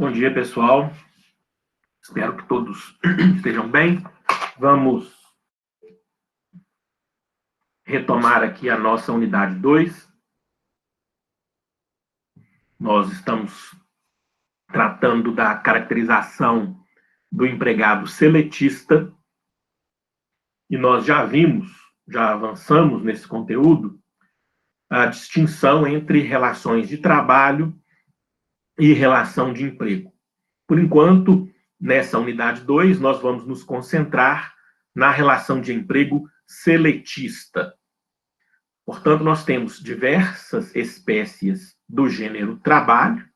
Bom dia, pessoal. Espero que todos estejam bem. Vamos retomar aqui a nossa unidade 2. Nós estamos tratando da caracterização do empregado seletista e nós já avançamos nesse conteúdo, a distinção entre relações de trabalho e relação de emprego. Por enquanto, nessa unidade 2, nós vamos nos concentrar na relação de emprego seletista. Portanto, nós temos diversas espécies do gênero trabalho,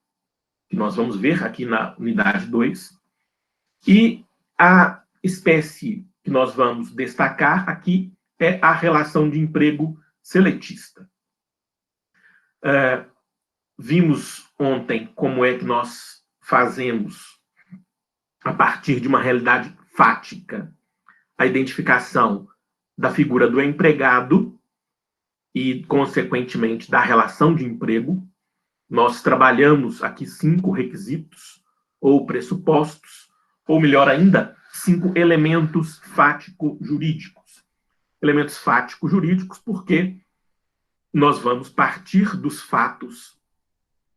que nós vamos ver aqui na unidade 2, e a espécie que nós vamos destacar aqui é a relação de emprego seletista. Vimos ontem como é que nós fazemos, a partir de uma realidade fática, a identificação da figura do empregado e, consequentemente, da relação de emprego. Nós trabalhamos aqui 5 requisitos ou pressupostos, ou melhor ainda, 5 elementos fático-jurídicos. Elementos fático-jurídicos porque nós vamos partir dos fatos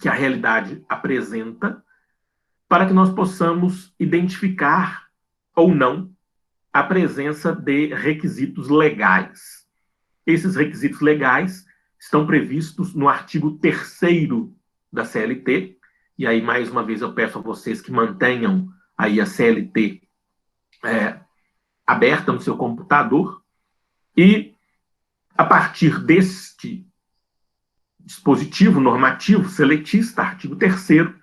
que a realidade apresenta para que nós possamos identificar ou não a presença de requisitos legais. Esses requisitos legais estão previstos no artigo 3º da CLT, e aí, mais uma vez, eu peço a vocês que mantenham aí a CLT aberta no seu computador, e a partir deste dispositivo normativo seletista, artigo 3º,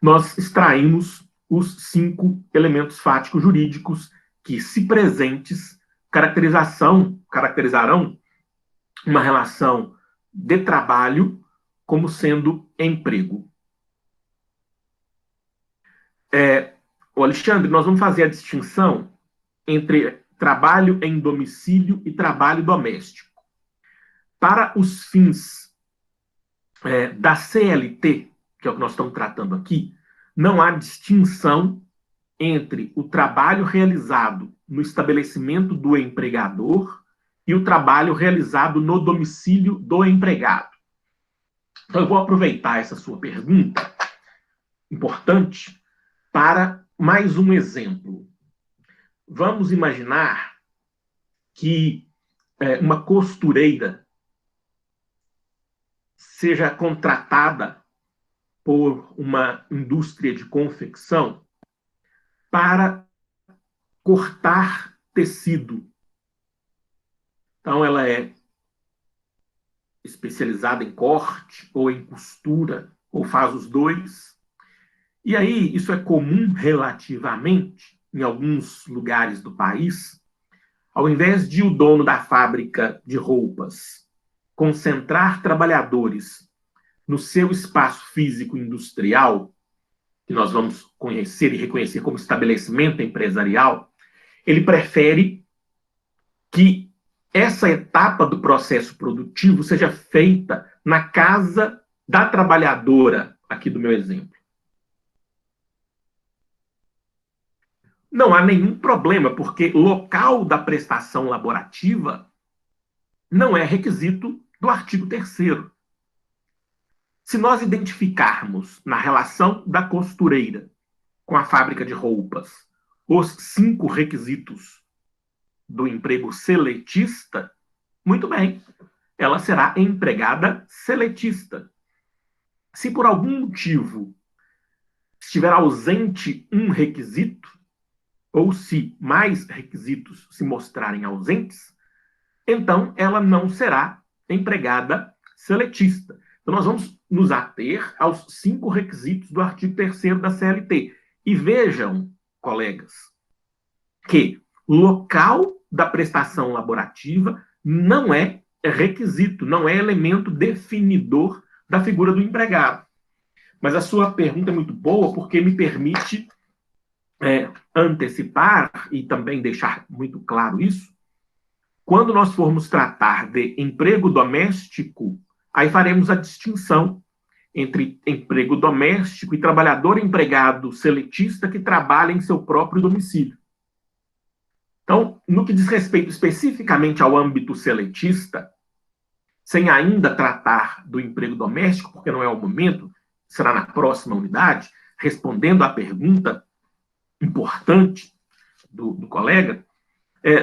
nós extraímos os 5 elementos fáticos jurídicos que, se presentes, caracterizarão uma relação de trabalho como sendo emprego. Alexandre, nós vamos fazer a distinção entre trabalho em domicílio e trabalho doméstico. Para os fins da CLT, que é o que nós estamos tratando aqui, não há distinção entre o trabalho realizado no estabelecimento do empregador e o trabalho realizado no domicílio do empregado. Então, eu vou aproveitar essa sua pergunta, importante, para mais um exemplo. Vamos imaginar que uma costureira seja contratada por uma indústria de confecção para cortar tecido. Então, ela é especializada em corte ou em costura, ou faz os dois. E aí, isso é comum relativamente em alguns lugares do país. Ao invés de o dono da fábrica de roupas concentrar trabalhadores no seu espaço físico industrial, que nós vamos conhecer e reconhecer como estabelecimento empresarial, ele prefere que essa etapa do processo produtivo seja feita na casa da trabalhadora, aqui do meu exemplo. Não há nenhum problema, porque local da prestação laborativa não é requisito do artigo 3º. Se nós identificarmos na relação da costureira com a fábrica de roupas os 5 requisitos do emprego seletista, muito bem, ela será empregada seletista. Se por algum motivo estiver ausente um requisito, ou se mais requisitos se mostrarem ausentes, então ela não será empregada seletista. Então, nós vamos nos ater aos 5 requisitos do artigo 3º da CLT. E vejam, colegas, que local da prestação laborativa não é requisito, não é elemento definidor da figura do empregado. Mas a sua pergunta é muito boa, porque me permite antecipar e também deixar muito claro isso. Quando nós formos tratar de emprego doméstico, aí faremos a distinção entre emprego doméstico e trabalhador empregado seletista que trabalha em seu próprio domicílio. Então, no que diz respeito especificamente ao âmbito seletista, sem ainda tratar do emprego doméstico, porque não é o momento, será na próxima unidade, respondendo à pergunta importante do colega,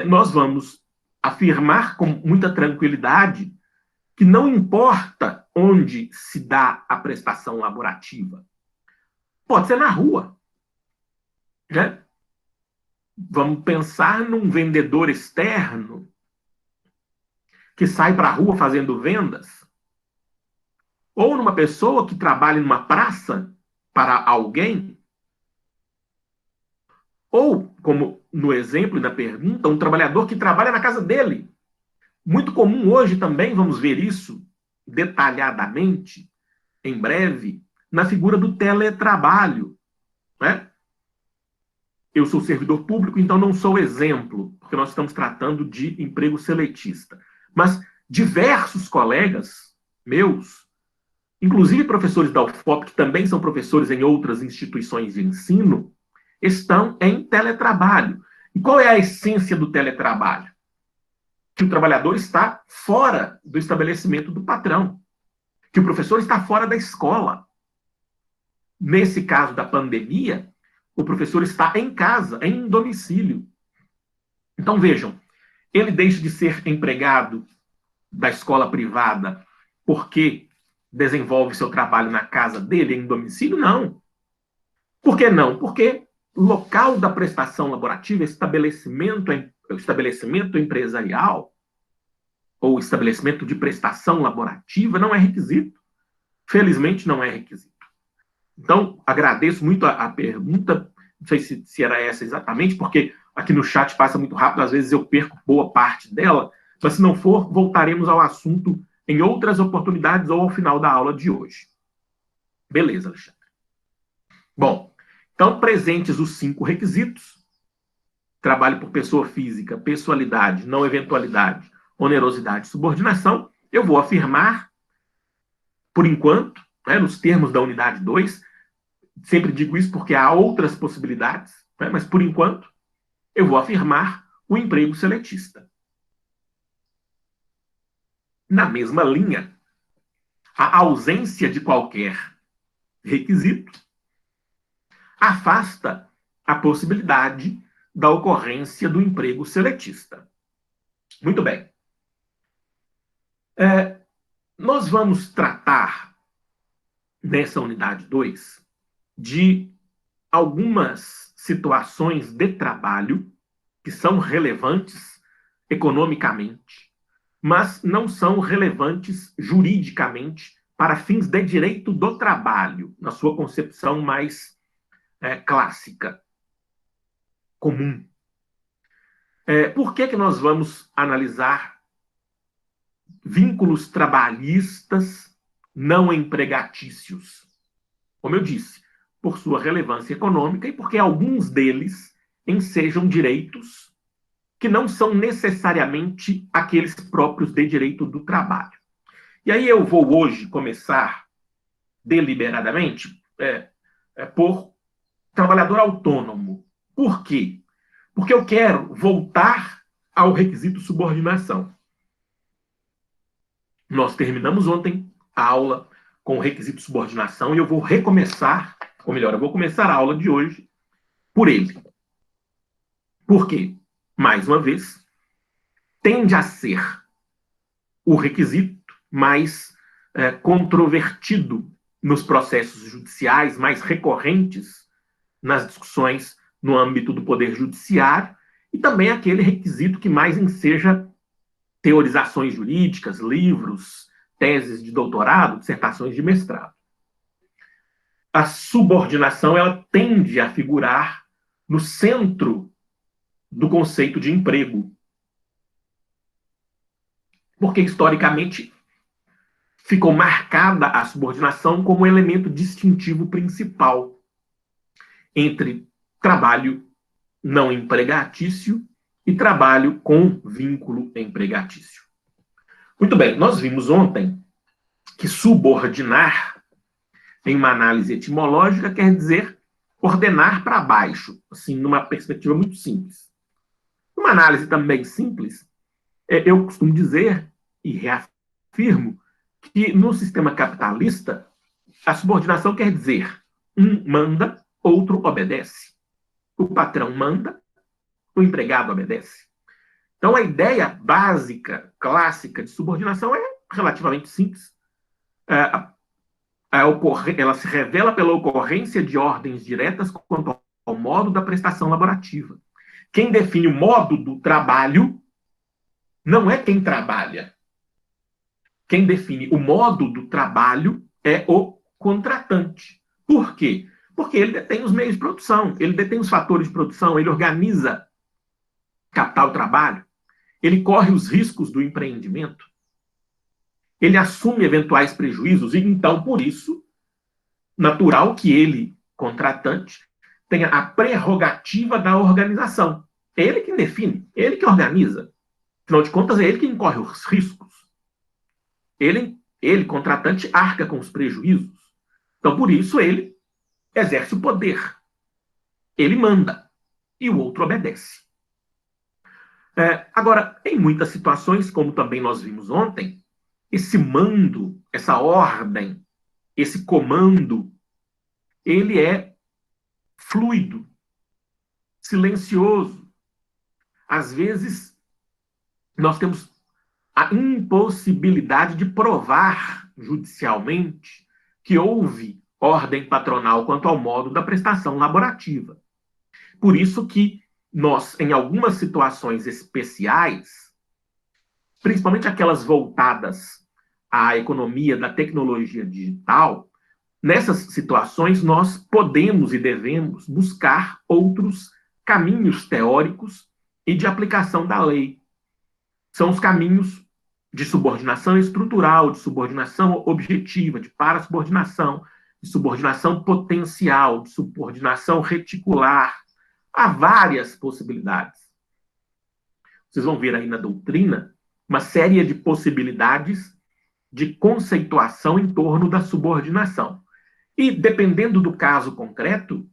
nós vamos afirmar com muita tranquilidade que não importa onde se dá a prestação laborativa. Pode ser na rua, né? Vamos pensar num vendedor externo que sai para a rua fazendo vendas, ou numa pessoa que trabalha numa praça para alguém, ou, como no exemplo e na pergunta, um trabalhador que trabalha na casa dele. Muito comum hoje também, vamos ver isso detalhadamente, em breve, na figura do teletrabalho, né? Eu sou servidor público, então não sou exemplo, porque nós estamos tratando de emprego seletista. Mas diversos colegas meus, inclusive professores da UFOP, que também são professores em outras instituições de ensino, estão em teletrabalho. E qual é a essência do teletrabalho? Que o trabalhador está fora do estabelecimento do patrão, que o professor está fora da escola. Nesse caso da pandemia, o professor está em casa, em domicílio. Então, vejam, ele deixa de ser empregado da escola privada porque desenvolve seu trabalho na casa dele, em domicílio? Não. Por que não? Porque o local da prestação laborativa, estabelecimento empresarial ou estabelecimento de prestação laborativa não é requisito. Felizmente, não é requisito. Então, agradeço muito a pergunta, não sei se era essa exatamente, porque aqui no chat passa muito rápido, às vezes eu perco boa parte dela, mas se não for, voltaremos ao assunto em outras oportunidades ou ao final da aula de hoje. Beleza, Alexandre. Bom, então, presentes os 5 requisitos: trabalho por pessoa física, pessoalidade, não eventualidade, onerosidade, subordinação, eu vou afirmar, por enquanto, né, nos termos da unidade 2, sempre digo isso porque há outras possibilidades, né, mas por enquanto, eu vou afirmar o emprego seletista. Na mesma linha, a ausência de qualquer requisito afasta a possibilidade da ocorrência do emprego seletista. Muito bem. Nós vamos tratar, nessa unidade 2, de algumas situações de trabalho que são relevantes economicamente, mas não são relevantes juridicamente para fins de direito do trabalho, na sua concepção mais clássica, comum. Por que nós vamos analisar vínculos trabalhistas não empregatícios? Como eu disse, por sua relevância econômica e porque alguns deles ensejam direitos que não são necessariamente aqueles próprios de direito do trabalho. E aí eu vou hoje começar deliberadamente por trabalhador autônomo. Por quê? Porque eu quero voltar ao requisito subordinação. Nós terminamos ontem a aula com o requisito subordinação e eu vou recomeçar, ou melhor, eu vou começar a aula de hoje por ele. Por quê? Mais uma vez, tende a ser o requisito mais controvertido nos processos judiciais, mais recorrentes nas discussões no âmbito do Poder Judiciário, e também aquele requisito que mais enseja teorizações jurídicas, livros, teses de doutorado, dissertações de mestrado. A subordinação, ela tende a figurar no centro do conceito de emprego. Porque, historicamente, ficou marcada a subordinação como elemento distintivo principal entre trabalho não empregatício e trabalho com vínculo empregatício. Muito bem, nós vimos ontem que subordinar em uma análise etimológica, quer dizer ordenar para baixo, assim, numa perspectiva muito simples. Uma análise também simples, eu costumo dizer e reafirmo que no sistema capitalista a subordinação quer dizer um manda, outro obedece. O patrão manda, o empregado obedece. Então, a ideia básica, clássica de subordinação é relativamente simples. Ela se revela pela ocorrência de ordens diretas quanto ao modo da prestação laborativa. Quem define o modo do trabalho não é quem trabalha. Quem define o modo do trabalho é o contratante. Por quê? Porque ele detém os meios de produção, ele detém os fatores de produção, ele organiza capital trabalho, ele corre os riscos do empreendimento, ele assume eventuais prejuízos e, então, por isso, natural que ele, contratante, tenha a prerrogativa da organização. É ele que define, é ele que organiza. Afinal de contas, é ele que incorre os riscos. Ele, contratante, arca com os prejuízos. Então, por isso, ele exerce o poder. Ele manda e o outro obedece. Agora, em muitas situações, como também nós vimos ontem, esse mando, essa ordem, esse comando, ele é fluido, silencioso. Às vezes, nós temos a impossibilidade de provar judicialmente que houve ordem patronal quanto ao modo da prestação laborativa. Por isso que nós, em algumas situações especiais, principalmente aquelas voltadas à economia da tecnologia digital, nessas situações nós podemos e devemos buscar outros caminhos teóricos e de aplicação da lei. São os caminhos de subordinação estrutural, de subordinação objetiva, de parasubordinação, de subordinação potencial, de subordinação reticular. Há várias possibilidades. Vocês vão ver aí na doutrina uma série de possibilidades de conceituação em torno da subordinação. E, dependendo do caso concreto,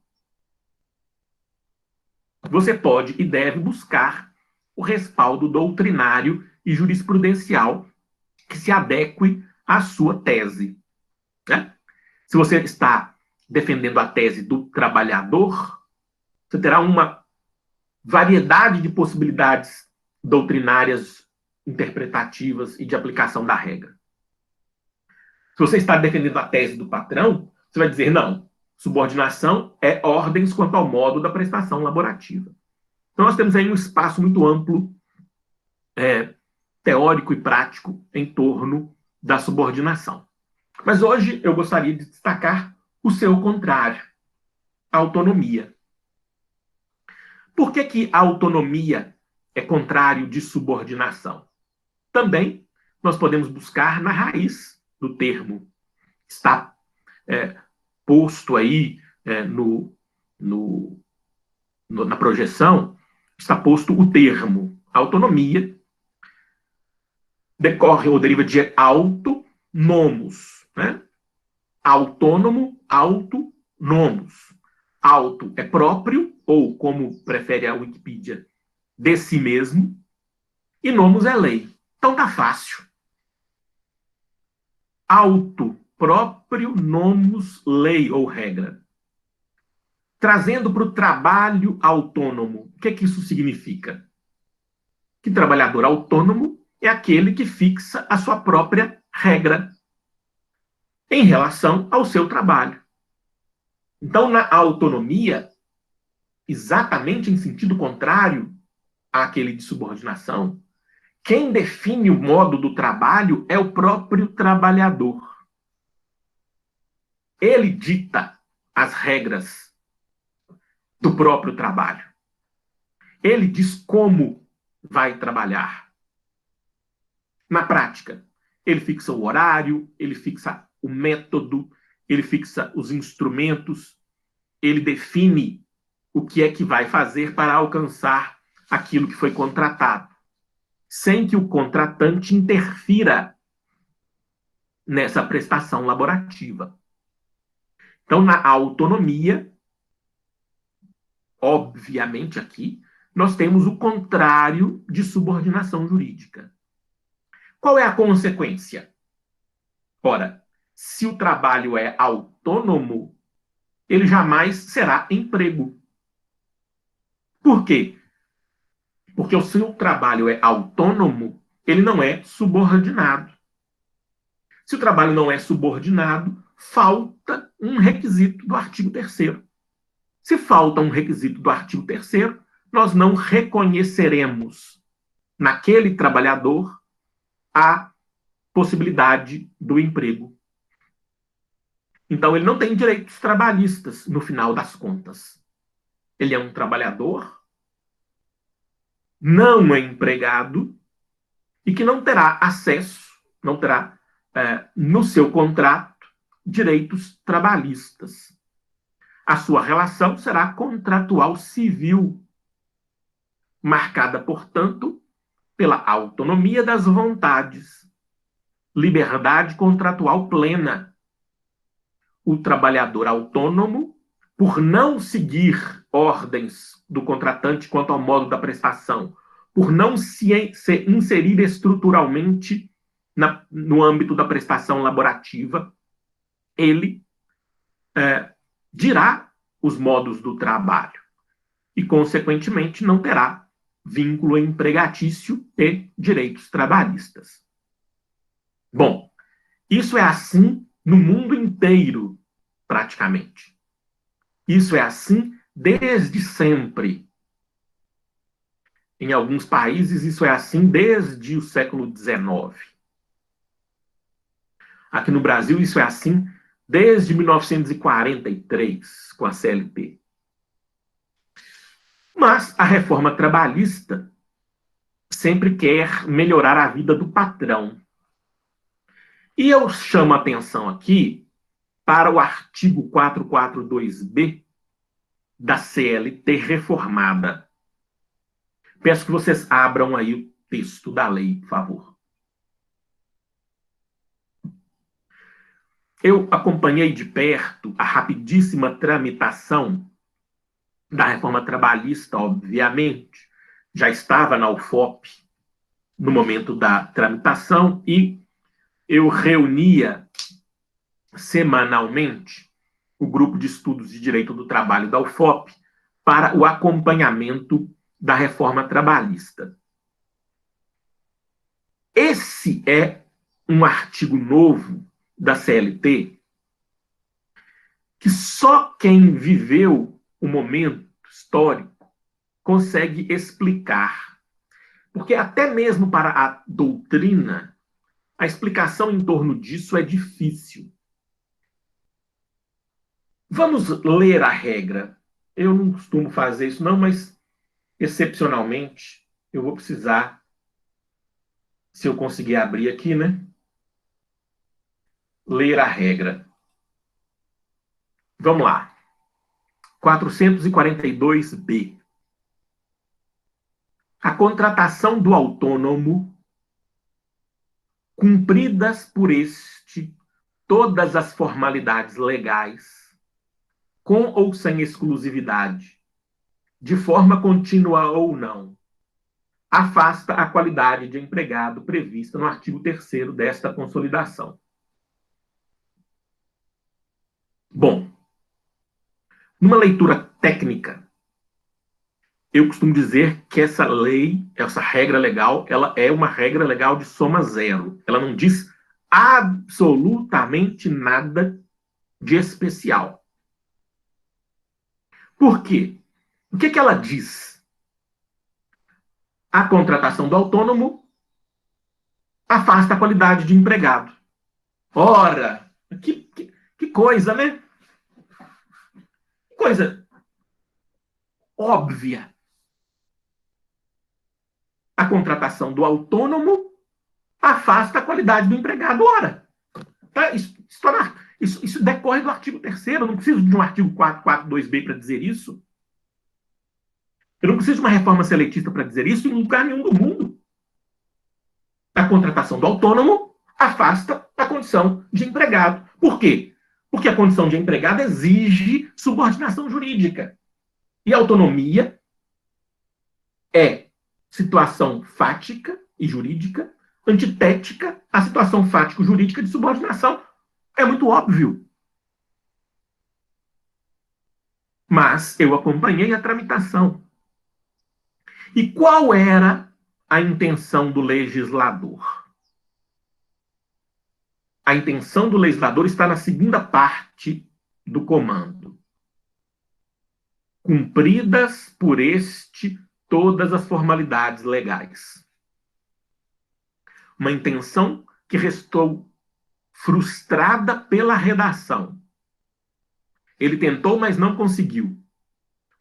você pode e deve buscar o respaldo doutrinário e jurisprudencial que se adeque à sua tese. Né? Se você está defendendo a tese do trabalhador, você terá uma variedade de possibilidades doutrinárias, interpretativas e de aplicação da regra. Se você está defendendo a tese do patrão, você vai dizer, não, subordinação é ordens quanto ao modo da prestação laborativa. Então, nós temos aí um espaço muito amplo, teórico e prático, em torno da subordinação. Mas hoje eu gostaria de destacar o seu contrário, a autonomia. Por que a autonomia é contrário de subordinação? Também nós podemos buscar na raiz do termo. Está posto aí na projeção, está posto o termo autonomia, decorre ou deriva de auto, nomos, né? Autônomo, auto, nomos. Auto é próprio, ou como prefere a Wikipedia, de si mesmo, e nomos é lei. Então tá fácil. Auto, próprio, nomos, lei ou regra. Trazendo para o trabalho autônomo, o que isso significa? Que trabalhador autônomo é aquele que fixa a sua própria regra em relação ao seu trabalho. Então, na autonomia, exatamente em sentido contrário àquele de subordinação, quem define o modo do trabalho é o próprio trabalhador. Ele dita as regras do próprio trabalho. Ele diz como vai trabalhar. Na prática, ele fixa o horário, ele fixa o método, ele fixa os instrumentos, ele define o que é que vai fazer para alcançar aquilo que foi contratado, sem que o contratante interfira nessa prestação laborativa. Então, na autonomia, obviamente aqui, nós temos o contrário de subordinação jurídica. Qual é a consequência? Ora, se o trabalho é autônomo, ele jamais será emprego. Por quê? Porque o seu trabalho é autônomo, ele não é subordinado. Se o trabalho não é subordinado, falta um requisito do artigo 3º. Se falta um requisito do artigo 3º, nós não reconheceremos naquele trabalhador a possibilidade do emprego. Então, ele não tem direitos trabalhistas no final das contas. Ele é um trabalhador não empregado e que não terá acesso, não terá no seu contrato direitos trabalhistas. A sua relação será contratual civil, marcada, portanto, pela autonomia das vontades, liberdade contratual plena. O trabalhador autônomo, por não seguir ordens do contratante quanto ao modo da prestação, por não se inserir estruturalmente no âmbito da prestação laborativa, ele dirá os modos do trabalho e, consequentemente, não terá vínculo empregatício e direitos trabalhistas. Bom, isso é assim no mundo inteiro, praticamente. Isso é assim desde sempre. Em alguns países, isso é assim desde o século XIX. Aqui no Brasil, isso é assim desde 1943, com a CLT. Mas a reforma trabalhista sempre quer melhorar a vida do patrão. E eu chamo a atenção aqui para o artigo 442B da CLT reformada. Peço que vocês abram aí o texto da lei, por favor. Eu acompanhei de perto a rapidíssima tramitação da reforma trabalhista, obviamente. Já estava na UFOP no momento da tramitação e eu reunia semanalmente o grupo de estudos de direito do trabalho da UFOP para o acompanhamento da reforma trabalhista. Esse é um artigo novo da CLT que só quem viveu o momento histórico consegue explicar. Porque até mesmo para a doutrina, a explicação em torno disso é difícil. Vamos ler a regra. Eu não costumo fazer isso, não, mas excepcionalmente eu vou precisar, se eu conseguir abrir aqui, né? Ler a regra. Vamos lá. 442B. A contratação do autônomo, cumpridas por este todas as formalidades legais, com ou sem exclusividade, de forma contínua ou não, afasta a qualidade de empregado prevista no artigo 3º desta consolidação. Bom, numa leitura técnica, eu costumo dizer que essa lei, essa regra legal, ela é uma regra legal de soma zero. Ela não diz absolutamente nada de especial. Por quê? O que ela diz? A contratação do autônomo afasta a qualidade de empregado. Ora, que coisa, né? Que coisa óbvia. A contratação do autônomo afasta a qualidade do empregado. Ora, isso decorre do artigo 3º. Eu não preciso de um artigo 442B para dizer isso. Eu não preciso de uma reforma seletista para dizer isso em lugar nenhum do mundo. A contratação do autônomo afasta a condição de empregado. Por quê? Porque a condição de empregado exige subordinação jurídica. E autonomia é situação fática e jurídica antitética à situação fático-jurídica de subordinação. É muito óbvio. Mas eu acompanhei a tramitação. E qual era a intenção do legislador? A intenção do legislador está na segunda parte do comando. Cumpridas por este todas as formalidades legais. Uma intenção que restou frustrada pela redação. Ele tentou, mas não conseguiu.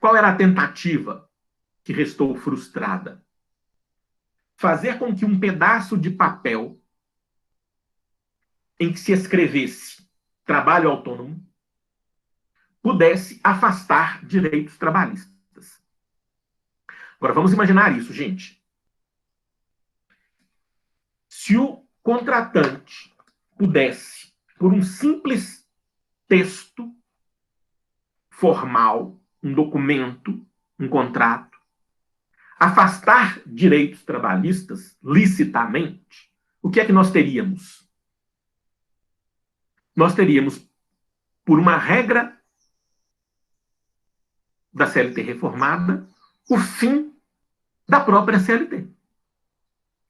Qual era a tentativa que restou frustrada? Fazer com que um pedaço de papel em que se escrevesse trabalho autônomo pudesse afastar direitos trabalhistas. Agora, vamos imaginar isso, gente. Se o contratante pudesse, por um simples texto formal, um documento, um contrato, afastar direitos trabalhistas licitamente, o que é que nós teríamos? Nós teríamos, por uma regra da CLT reformada, o fim da própria CLT.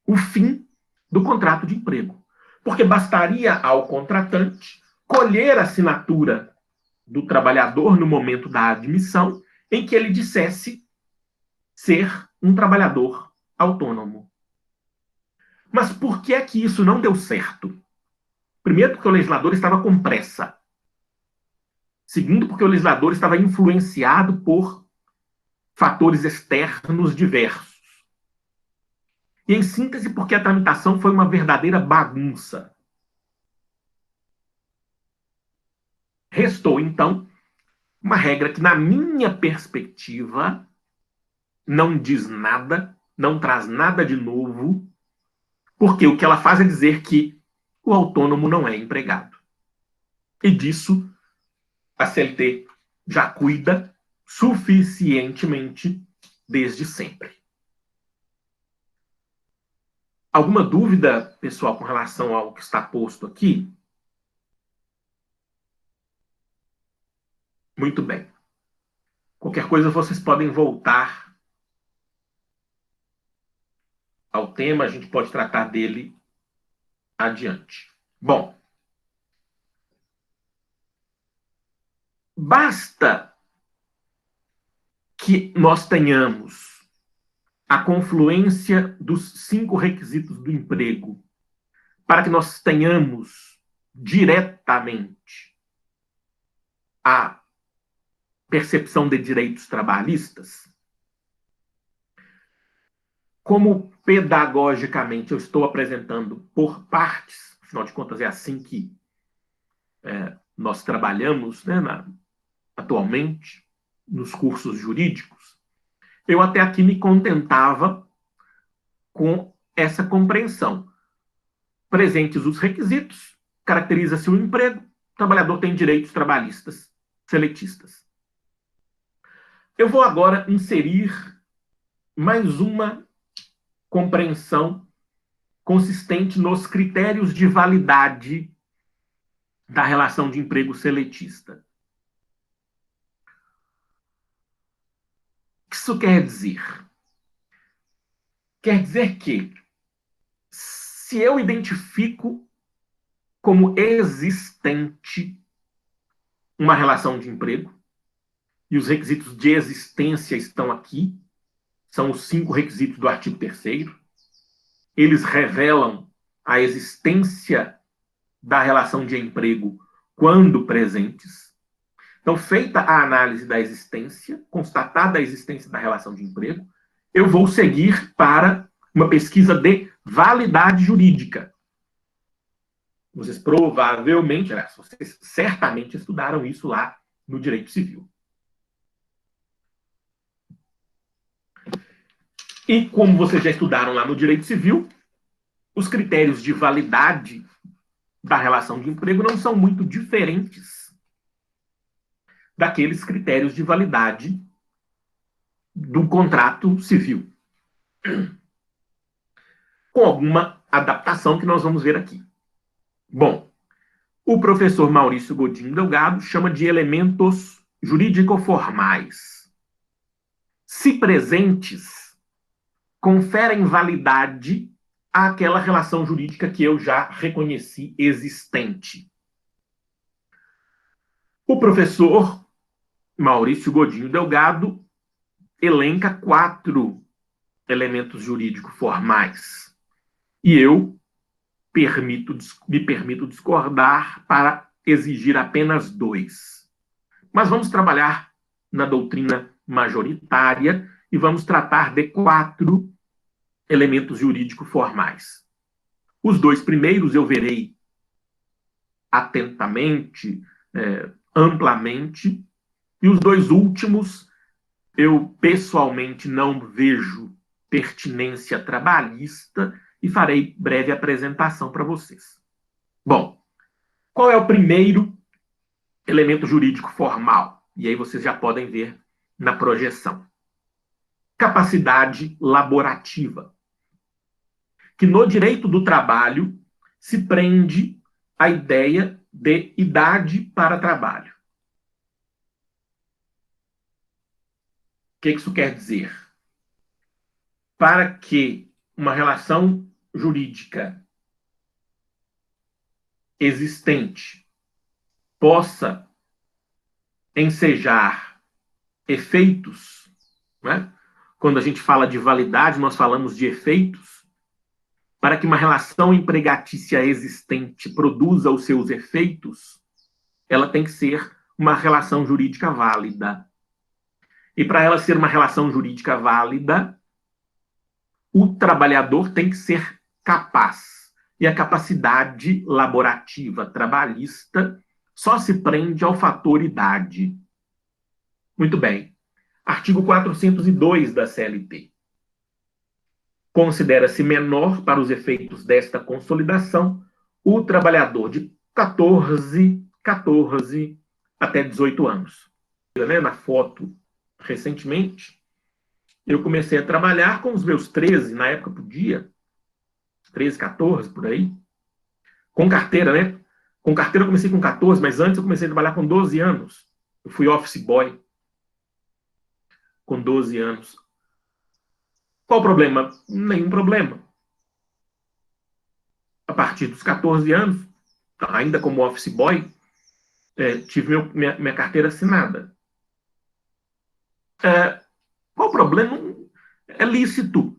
O fim do contrato de emprego. Porque bastaria ao contratante colher a assinatura do trabalhador no momento da admissão, em que ele dissesse ser um trabalhador autônomo. Mas por que é que isso não deu certo? Primeiro, porque o legislador estava com pressa. Segundo, porque o legislador estava influenciado por fatores externos diversos. E, em síntese, porque a tramitação foi uma verdadeira bagunça. Restou, então, uma regra que, na minha perspectiva, não diz nada, não traz nada de novo, porque o que ela faz é dizer que o autônomo não é empregado. E disso a CLT já cuida suficientemente desde sempre. Alguma dúvida, pessoal, com relação ao que está posto aqui? Muito bem. Qualquer coisa vocês podem voltar ao tema, a gente pode tratar dele adiante. Bom, basta que nós tenhamos a confluência dos 5 requisitos do emprego para que nós tenhamos diretamente a percepção de direitos trabalhistas. Como pedagogicamente eu estou apresentando por partes, afinal de contas é assim que nós trabalhamos, né, atualmente nos cursos jurídicos, eu até aqui me contentava com essa compreensão. Presentes os requisitos, caracteriza-se o emprego, o trabalhador tem direitos trabalhistas seletistas. Eu vou agora inserir mais uma compreensão consistente nos critérios de validade da relação de emprego seletista. O que isso quer dizer? Quer dizer que, se eu identifico como existente uma relação de emprego, e os requisitos de existência estão aqui, são os 5 requisitos do artigo 3º, eles revelam a existência da relação de emprego quando presentes. Então, feita a análise da existência, constatada a existência da relação de emprego, eu vou seguir para uma pesquisa de validade jurídica. Vocês provavelmente, vocês certamente estudaram isso lá no direito civil. E como vocês já estudaram lá no direito civil, os critérios de validade da relação de emprego não são muito diferentes daqueles critérios de validade do contrato civil, com alguma adaptação que nós vamos ver aqui. Bom, o professor Maurício Godinho Delgado chama de elementos jurídico-formais. Se presentes, conferem validade àquela relação jurídica que eu já reconheci existente. O professor Maurício Godinho Delgado elenca 4 elementos jurídicos formais. E eu me permito discordar para exigir apenas 2. Mas vamos trabalhar na doutrina majoritária e vamos tratar de 4 elementos jurídicos formais. Os 2 primeiros eu verei atentamente, amplamente, e os 2 últimos eu pessoalmente não vejo pertinência trabalhista e farei breve apresentação para vocês. Bom, qual é o primeiro elemento jurídico formal? E aí vocês já podem ver na projeção. Capacidade laborativa, que no direito do trabalho se prende à ideia de idade para trabalho. O que isso quer dizer? Para que uma relação jurídica existente possa ensejar efeitos, né? Quando a gente fala de validade, nós falamos de efeitos. Para que uma relação empregatícia existente produza os seus efeitos, ela tem que ser uma relação jurídica válida. E para ela ser uma relação jurídica válida, o trabalhador tem que ser capaz. E a capacidade laborativa trabalhista só se prende ao fator idade. Muito bem. Artigo 402 da CLT. Considera-se menor, para os efeitos desta consolidação, o trabalhador de 14 até 18 anos. Na foto, recentemente, eu comecei a trabalhar com os meus 13, na época podia, 13, 14, por aí, com carteira, né? Com carteira eu comecei com 14, mas antes eu comecei a trabalhar com 12 anos. Eu fui office boy com 12 anos. Qual o problema? Nenhum problema. A partir dos 14 anos, ainda como office boy, tive minha carteira assinada. Qual o problema? É lícito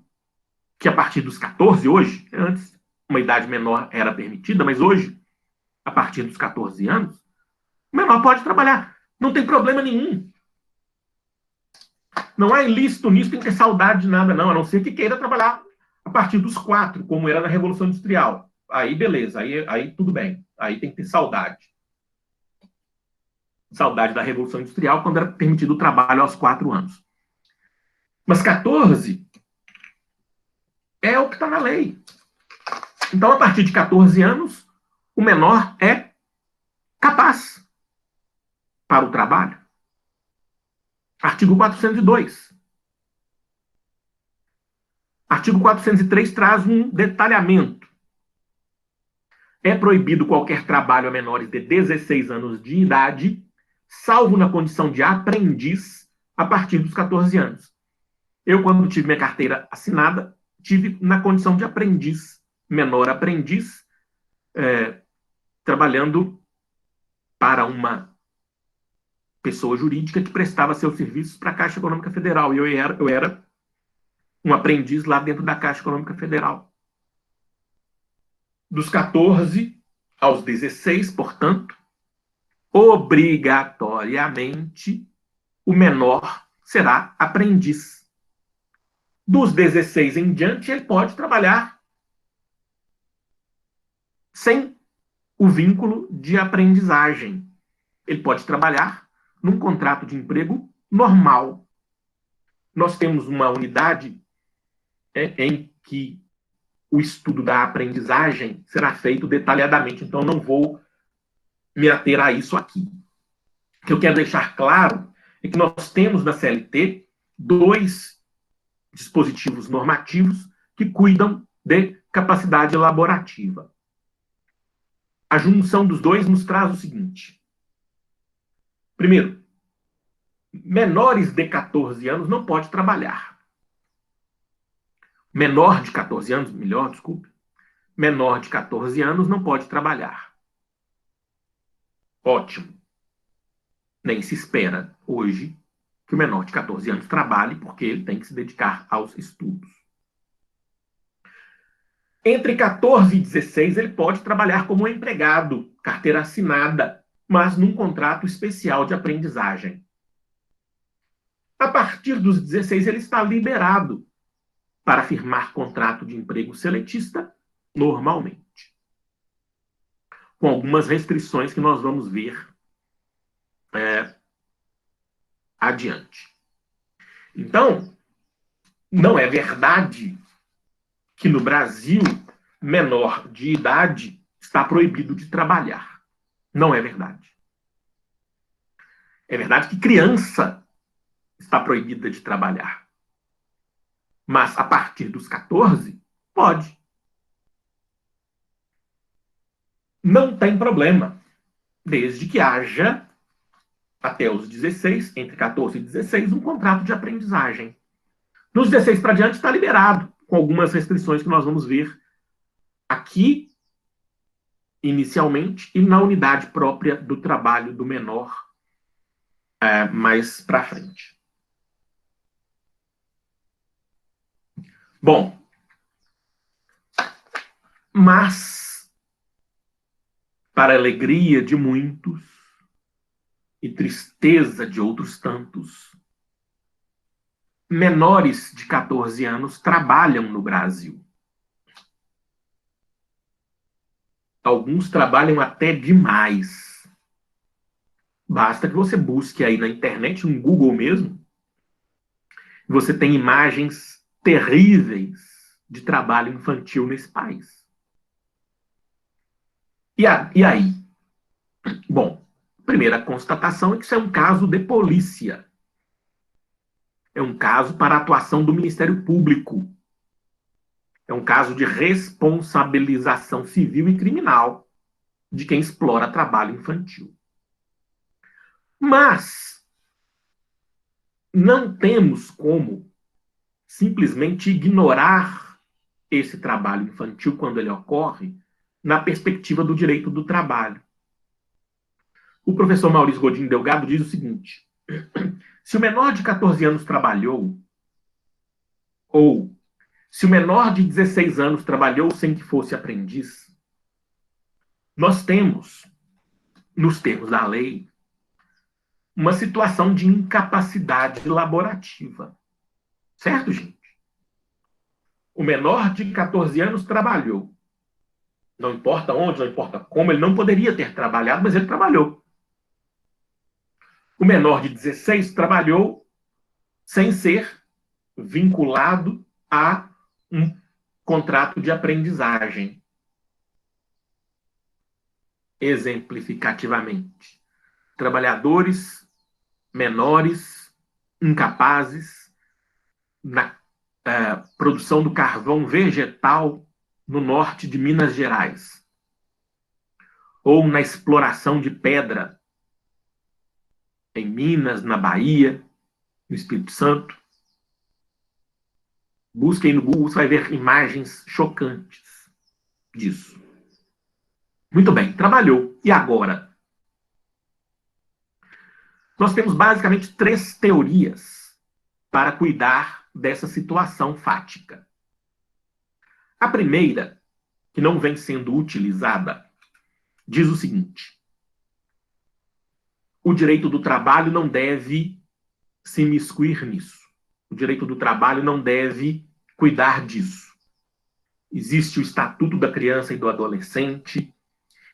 que a partir dos 14, hoje, antes uma idade menor era permitida, mas hoje, a partir dos 14 anos, o menor pode trabalhar. Não tem problema nenhum. Não há ilícito nisso, tem que ter saudade de nada, não, a não ser que queira trabalhar a partir dos 4, como era na Revolução Industrial. Aí, beleza, aí tudo bem. Aí tem que ter saudade. Saudade da Revolução Industrial, quando era permitido o trabalho aos 4 anos. Mas 14 é o que está na lei. Então, a partir de 14 anos, o menor é capaz para o trabalho. Artigo 402. Artigo 403 traz um detalhamento. É proibido qualquer trabalho a menores de 16 anos de idade, salvo na condição de aprendiz, a partir dos 14 anos. Eu, quando tive minha carteira assinada, tive na condição de aprendiz, menor aprendiz, trabalhando para uma pessoa jurídica que prestava seus serviços para a Caixa Econômica Federal. E eu era um aprendiz lá dentro da Caixa Econômica Federal. Dos 14 aos 16, portanto, obrigatoriamente, o menor será aprendiz. Dos 16 em diante, ele pode trabalhar sem o vínculo de aprendizagem. Ele pode trabalhar num contrato de emprego normal. Nós temos uma unidade em que o estudo da aprendizagem será feito detalhadamente, então não vou me ater a isso aqui. O que eu quero deixar claro é que nós temos na CLT dois dispositivos normativos que cuidam de capacidade elaborativa. A junção dos dois nos traz o seguinte: primeiro, menores de 14 anos não pode trabalhar. Menor de 14 anos, melhor, desculpe. Menor de 14 anos não pode trabalhar. Ótimo. Nem se espera hoje que o menor de 14 anos trabalhe, porque ele tem que se dedicar aos estudos. Entre 14 e 16, ele pode trabalhar como empregado, carteira assinada, mas num contrato especial de aprendizagem. A partir dos 16, ele está liberado para firmar contrato de emprego seletista normalmente, com algumas restrições que nós vamos ver adiante. Então, não é verdade que no Brasil, menor de idade está proibido de trabalhar. Não é verdade. É verdade que criança está proibida de trabalhar. Mas a partir dos 14, pode. Não tem problema, desde que haja, até os 16, entre 14 e 16, um contrato de aprendizagem. Nos 16 para diante está liberado, com algumas restrições que nós vamos ver aqui, inicialmente, e na unidade própria do trabalho do menor, mais para frente. Bom, mas, para a alegria de muitos e tristeza de outros tantos, menores de 14 anos trabalham no Brasil. Alguns trabalham até demais. Basta que você busque aí na internet, no Google mesmo, você tem imagens terríveis de trabalho infantil nesse país. E aí? Bom, primeira constatação é que isso é um caso de polícia. É um caso para a atuação do Ministério Público. É um caso de responsabilização civil e criminal de quem explora trabalho infantil. Mas não temos como simplesmente ignorar esse trabalho infantil quando ele ocorre na perspectiva do direito do trabalho. O professor Maurício Godinho Delgado diz o seguinte: se o menor de 14 anos trabalhou, ou se o menor de 16 anos trabalhou sem que fosse aprendiz, nós temos, nos termos da lei, uma situação de incapacidade laborativa. Certo, gente? O menor de 14 anos trabalhou. Não importa onde, não importa como, ele não poderia ter trabalhado, mas ele trabalhou. O menor de 16 trabalhou sem ser vinculado a um contrato de aprendizagem. Exemplificativamente, trabalhadores menores, incapazes, na produção do carvão vegetal no norte de Minas Gerais, ou na exploração de pedra em Minas, na Bahia, no Espírito Santo. Busquem no Google, você vai ver imagens chocantes disso. Muito bem, trabalhou. E agora? Nós temos basicamente 3 teorias para cuidar dessa situação fática. A primeira, que não vem sendo utilizada, diz o seguinte: o direito do trabalho não deve se imiscuir nisso. O direito do trabalho não deve cuidar disso. Existe o Estatuto da Criança e do Adolescente,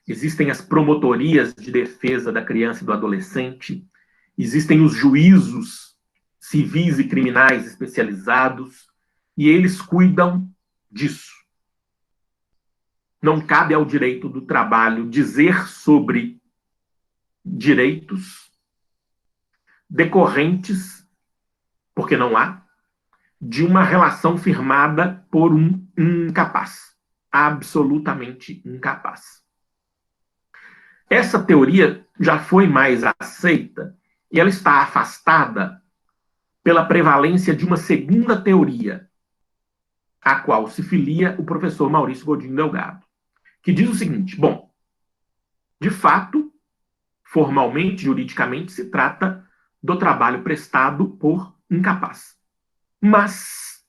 existem as promotorias de defesa da criança e do adolescente, existem os juízos civis e criminais especializados, e eles cuidam disso. Não cabe ao direito do trabalho dizer sobre direitos decorrentes, porque não há, de uma relação firmada por um incapaz, absolutamente incapaz. Essa teoria já foi mais aceita e ela está afastada pela prevalência de uma segunda teoria, a qual se filia o professor Maurício Godinho Delgado, que diz o seguinte: bom, de fato, formalmente, juridicamente, se trata do trabalho prestado por incapaz. Mas,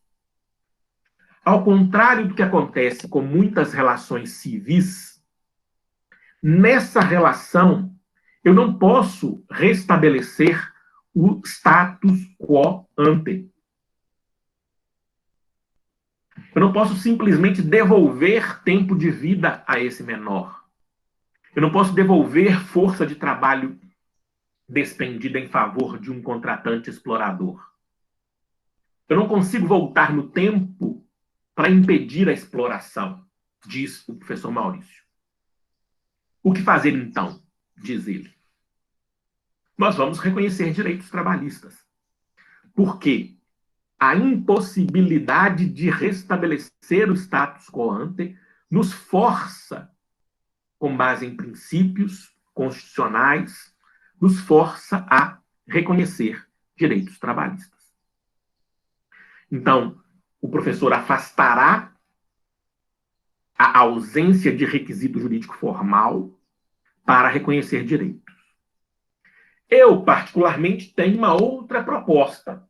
ao contrário do que acontece com muitas relações civis, nessa relação eu não posso restabelecer o status quo ante. Eu não posso simplesmente devolver tempo de vida a esse menor. Eu não posso devolver força de trabalho despendida em favor de um contratante explorador. Eu não consigo voltar no tempo para impedir a exploração, diz o professor Maurício. O que fazer então? Diz ele. Nós vamos reconhecer direitos trabalhistas. Porque a impossibilidade de restabelecer o status quo ante nos força, com base em princípios constitucionais, nos força a reconhecer direitos trabalhistas. Então, o professor afastará a ausência de requisito jurídico formal para reconhecer direitos. Eu, particularmente, tenho uma outra proposta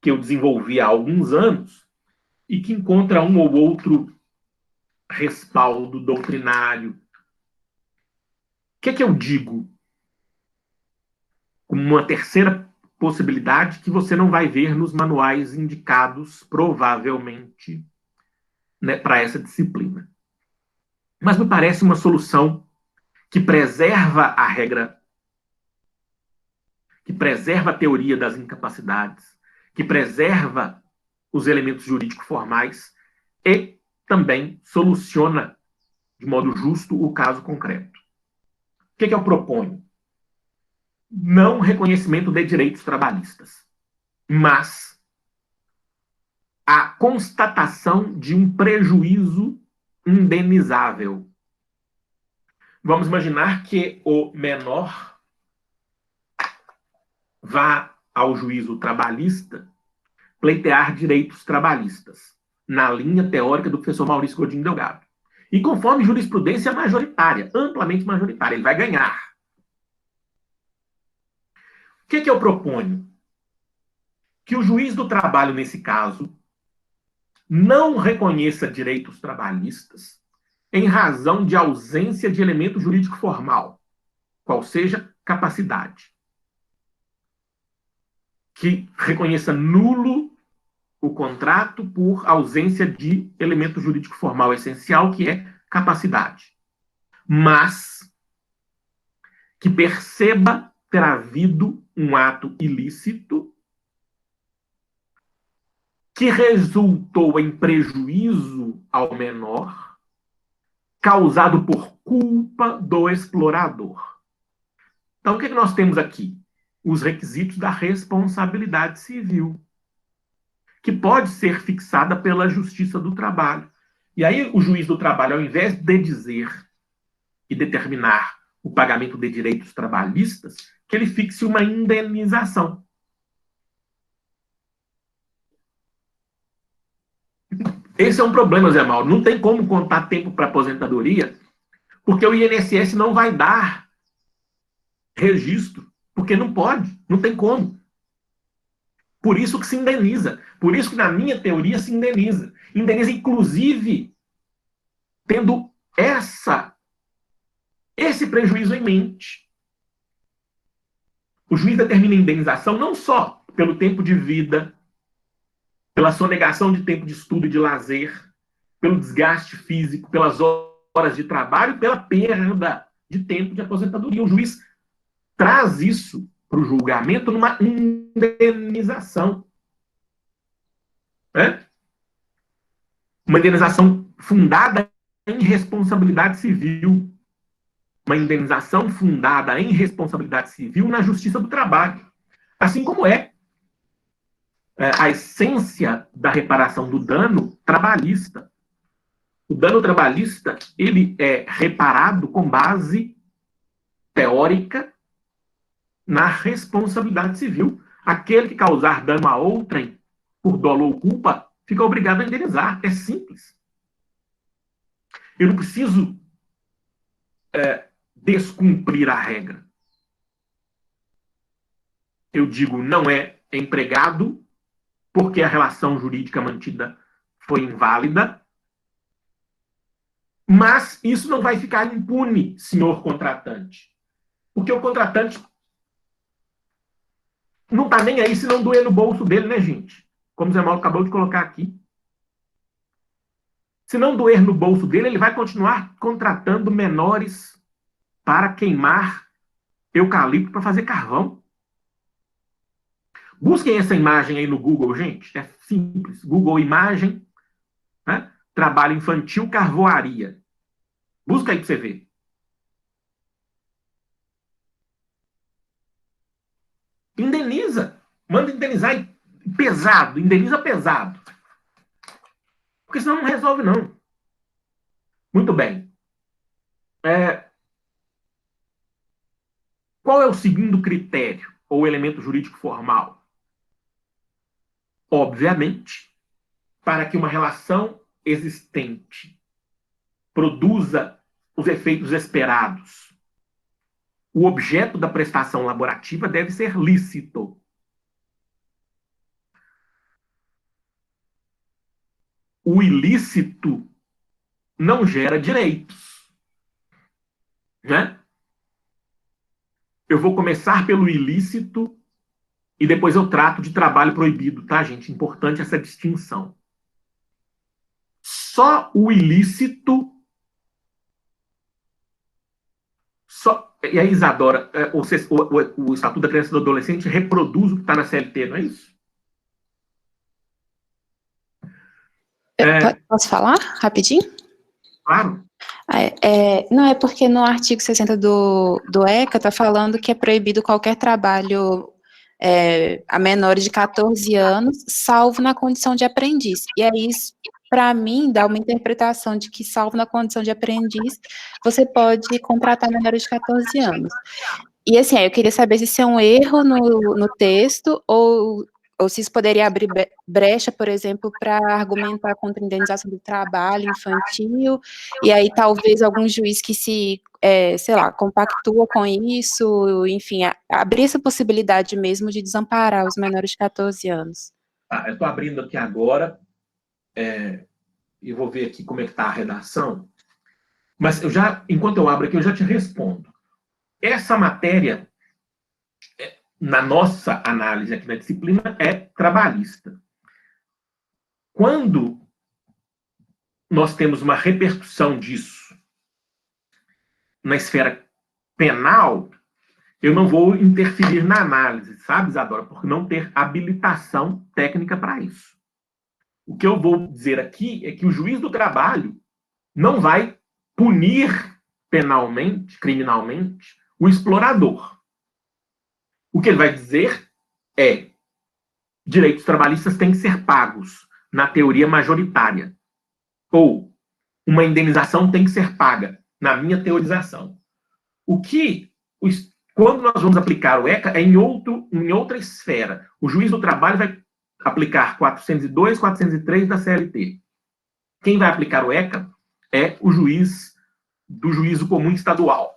que eu desenvolvi há alguns anos e que encontra um ou outro respaldo doutrinário. O que é que eu digo? Como uma terceira possibilidade que você não vai ver nos manuais indicados, provavelmente, né, para essa disciplina. Mas me parece uma solução que preserva a regra, que preserva a teoria das incapacidades, que preserva os elementos jurídicos formais e também soluciona de modo justo o caso concreto. O que eu proponho? Não reconhecimento de direitos trabalhistas, mas a constatação de um prejuízo indenizável. Vamos imaginar que o menor vá ao juízo trabalhista pleitear direitos trabalhistas, na linha teórica do professor Maurício Godinho Delgado. E conforme jurisprudência majoritária, amplamente majoritária, ele vai ganhar. O que eu proponho? Que o juiz do trabalho, nesse caso, não reconheça direitos trabalhistas em razão de ausência de elemento jurídico formal, qual seja capacidade. Que reconheça nulo o contrato por ausência de elemento jurídico formal essencial, que é capacidade. Mas que perceba ter havido um ato ilícito que resultou em prejuízo ao menor, causado por culpa do explorador. Então, o que nós temos aqui? Os requisitos da responsabilidade civil, que pode ser fixada pela Justiça do Trabalho. E aí, o juiz do trabalho, ao invés de dizer e determinar o pagamento de direitos trabalhistas, que ele fixe uma indenização. Esse é um problema, Zé Mauro. Não tem como contar tempo para aposentadoria, porque o INSS não vai dar registro, porque não pode, não tem como. Por isso que se indeniza. Por isso que, na minha teoria, se indeniza. Indeniza, inclusive, tendo esse prejuízo em mente. O juiz determina a indenização não só pelo tempo de vida, pela sonegação de tempo de estudo e de lazer, pelo desgaste físico, pelas horas de trabalho, pela perda de tempo de aposentadoria. O juiz traz isso para o julgamento numa indenização. Né? Uma indenização fundada em responsabilidade civil. uma indenização fundada em responsabilidade civil na Justiça do Trabalho. Assim como a essência da reparação do dano trabalhista. O dano trabalhista, ele é reparado com base teórica na responsabilidade civil. Aquele que causar dano a outrem por dolo ou culpa fica obrigado a indenizar. É simples. Eu não preciso descumprir a regra. Eu digo não é empregado porque a relação jurídica mantida foi inválida, mas isso não vai ficar impune, senhor contratante. Porque o contratante não está nem aí se não doer no bolso dele, né, gente? Como o Zé Mauro acabou de colocar aqui. Se não doer no bolso dele, ele vai continuar contratando menores para queimar eucalipto para fazer carvão. Busquem essa imagem aí no Google, gente. É simples. Google imagem, né? Trabalho infantil, carvoaria. Busca aí para você ver. Indeniza. Manda indenizar pesado. Indeniza pesado. Porque senão não resolve, não. Muito bem. Qual é o segundo critério ou elemento jurídico formal? Obviamente, para que uma relação existente produza os efeitos esperados, o objeto da prestação laborativa deve ser lícito. O ilícito não gera direitos, né? Eu vou começar pelo ilícito e depois eu trato de trabalho proibido, tá, gente? Importante essa distinção. Só o ilícito. E aí, Isadora, o Estatuto da Criança e do Adolescente reproduz o que está na CLT, não é isso? Posso falar rapidinho? Claro. Não, é porque no artigo 60 do ECA está falando que é proibido qualquer trabalho a menores de 14 anos, salvo na condição de aprendiz. E aí, isso, para mim, dá uma interpretação de que, salvo na condição de aprendiz, você pode contratar menores de 14 anos. E assim, eu queria saber se isso é um erro no texto ou se isso poderia abrir brecha, por exemplo, para argumentar contra a indenização do trabalho infantil, e aí talvez algum juiz que sei lá, compactua com isso, enfim, abrir essa possibilidade mesmo de desamparar os menores de 14 anos. Eu estou abrindo aqui agora, e vou ver aqui como é que está a redação, mas enquanto eu abro aqui, eu já te respondo. Essa matéria, na nossa análise aqui na disciplina, é trabalhista. Quando nós temos uma repercussão disso na esfera penal, eu não vou interferir na análise, sabe, Isadora? Por não ter habilitação técnica para isso. O que eu vou dizer aqui é que o juiz do trabalho não vai punir penalmente, criminalmente, o explorador. O que ele vai dizer é: direitos trabalhistas têm que ser pagos na teoria majoritária. Ou uma indenização tem que ser paga, na minha teorização. Quando nós vamos aplicar o ECA, é em outra esfera. O juiz do trabalho vai aplicar 402, 403 da CLT. Quem vai aplicar o ECA é o juiz do juízo comum estadual.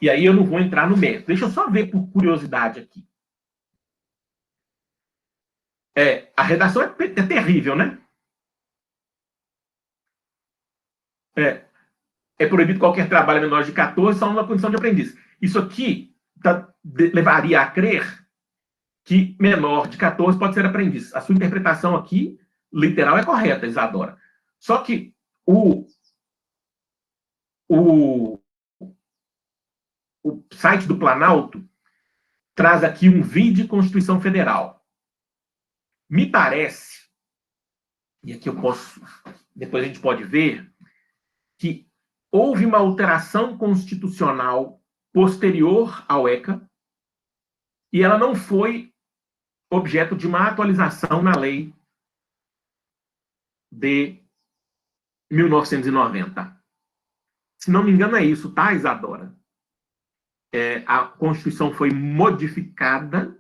E aí eu não vou entrar no mérito. Deixa eu só ver por curiosidade aqui. A redação é terrível, né? É proibido qualquer trabalho menor de 14, só numa condição de aprendiz. Isso aqui levaria a crer que menor de 14 pode ser aprendiz. A sua interpretação aqui, literal, é correta, Isadora. Só que o site do Planalto traz aqui um vídeo de Constituição Federal. Me parece, e aqui eu posso, depois a gente pode ver, que houve uma alteração constitucional posterior ao ECA e ela não foi objeto de uma atualização na lei de 1990. Se não me engano, é isso, tá, Isadora? A Constituição foi modificada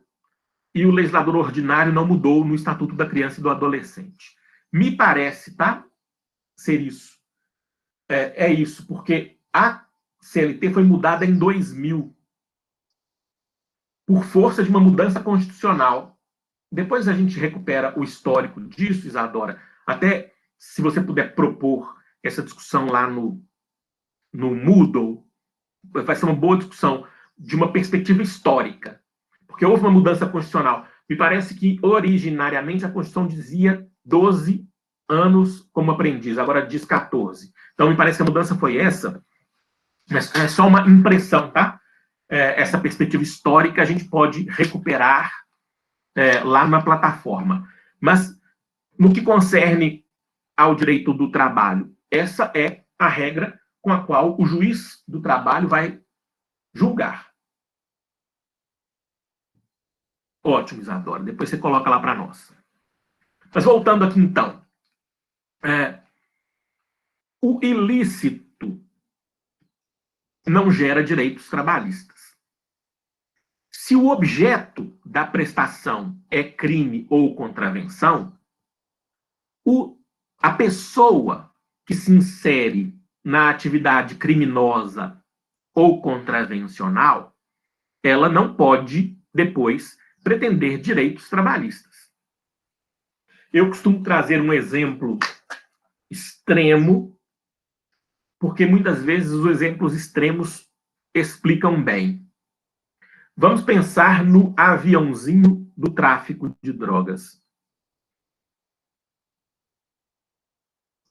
e o legislador ordinário não mudou no Estatuto da Criança e do Adolescente. Me parece, tá? Ser isso. É isso, porque a CLT foi mudada em 2000 por força de uma mudança constitucional. Depois a gente recupera o histórico disso, Isadora. Até se você puder propor essa discussão lá no Moodle, vai ser uma boa discussão de uma perspectiva histórica. Porque houve uma mudança constitucional. Me parece que, originariamente, a Constituição dizia 12 anos como aprendiz, agora diz 14. Então, me parece que a mudança foi essa, mas é só uma impressão, tá? Essa perspectiva histórica a gente pode recuperar lá na plataforma. Mas, no que concerne ao direito do trabalho, essa é a regra com a qual o juiz do trabalho vai julgar. Ótimo, Isadora. Depois você coloca lá para nós. Mas voltando aqui, então. O ilícito não gera direitos trabalhistas. Se o objeto da prestação é crime ou contravenção, a pessoa que se insere na atividade criminosa ou contravencional, ela não pode, depois, pretender direitos trabalhistas. Eu costumo trazer um exemplo extremo, porque muitas vezes os exemplos extremos explicam bem. Vamos pensar no aviãozinho do tráfico de drogas.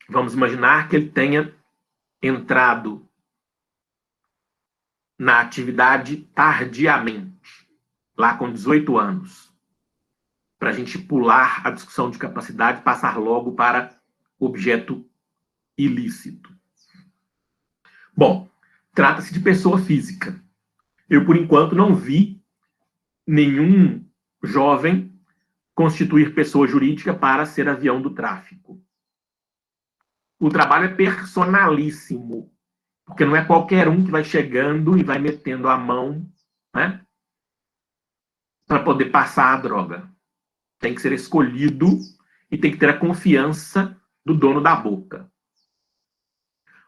Vamos imaginar que ele tenha entrado na atividade tardiamente, lá com 18 anos, para a gente pular a discussão de capacidade e passar logo para objeto ilícito. Bom, trata-se de pessoa física. Eu, por enquanto, não vi nenhum jovem constituir pessoa jurídica para ser avião do tráfico. O trabalho é personalíssimo, porque não é qualquer um que vai chegando e vai metendo a mão, né, para poder passar a droga. Tem que ser escolhido e tem que ter a confiança do dono da boca.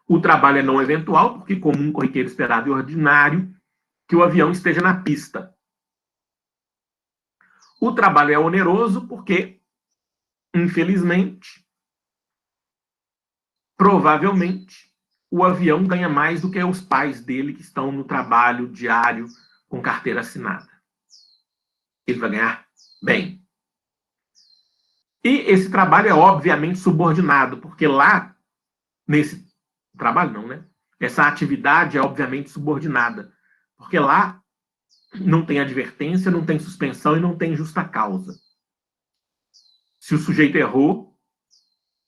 O trabalho é não eventual, porque comum, corriqueiro, esperado e ordinário que o avião esteja na pista. O trabalho é oneroso porque, infelizmente, provavelmente, o avião ganha mais do que os pais dele que estão no trabalho diário com carteira assinada. Ele vai ganhar bem. E esse trabalho é obviamente subordinado, porque lá, nesse trabalho não, né? Essa atividade é obviamente subordinada, porque lá não tem advertência, não tem suspensão e não tem justa causa. Se o sujeito errou,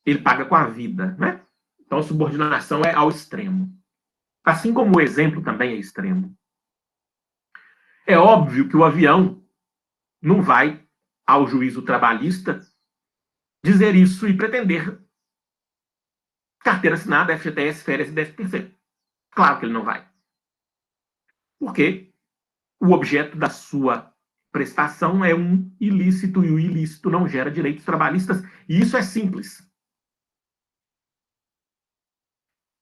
ele paga com a vida, né? Então a subordinação é ao extremo. Assim como o exemplo também é extremo. É óbvio que o avião não vai ao juízo trabalhista dizer isso e pretender carteira assinada, FGTS, férias e 13º. Claro que ele não vai. Porque o objeto da sua prestação é um ilícito e o ilícito não gera direitos trabalhistas. E isso é simples.